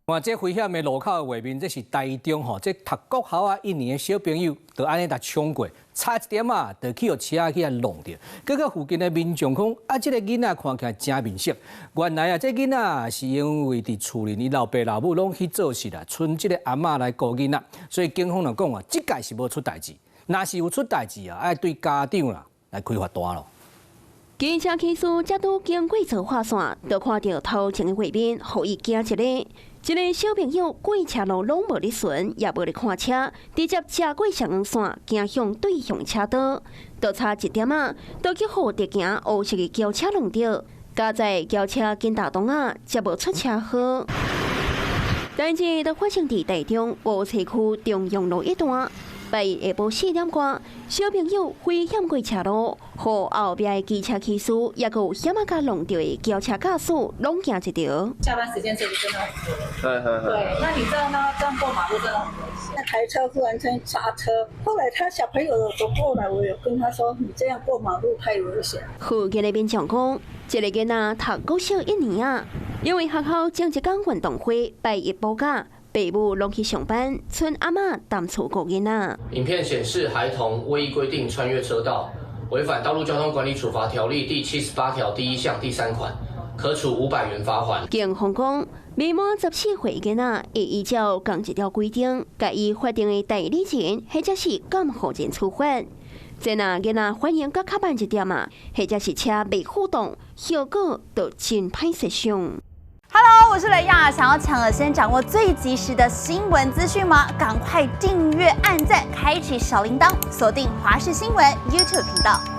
看这危险的路口的画面，这是台中吼，这读国校啊1年的小朋友，就安尼搭冲过，差一点啊，就去互车去弄着。结果附近的民众讲，啊，这个囡仔看起来真面色。原来啊，这囡仔是因为伫厝里，伊老爸老母拢去做事啦，剩这个阿嬷来顾囡仔，所以警方就讲啊，这届是无出代志。若是有出代志啊，爱对家长啦来开罚单咯。警车起诉才拄经过造化线，就看到头前的画面，互伊惊一个。一个小朋友过车路拢无咧巡，也无咧看车，直接车过上黄线，行向对向车道，就差一点啊，就去互直行乌色的轿车弄着。加在轿车紧打动啊，才无出车祸。代志都发生伫台中乌市区中庸路一段。8日下晡4点多，小朋友危险过车路，和后边的机车骑士，也有险啊甲弄到的轿车驾驶，拢行一条。下班时间这里真的很多。对，那你知道呢？这样过马路真的很危险。那台车忽然间刹车，后来他小朋友走过来，我有跟他说：“你这样过马路太危险。”附近的民众讲，这个囡仔读国小1年啊，因为学校整一天运动会8日补假。爸母拢去上班，剩阿嬷担厝顾囡仔。影片显示，孩童未依规定穿越车道，违反《道路交通管理处罚条例》第78条第1项第3款，可处500元罚款。警方讲，未满14岁囡仔会依照同一条规定，甲伊法定的代理人或者是监护人处罚。这若囡仔反应较慢一点啊，或者是车未互动，效果就真歹势上。Hello， 我是雷亚，想要抢先掌握最及时的新闻资讯吗？赶快订阅、按赞、开启小铃铛，锁定华视新闻 YouTube 频道。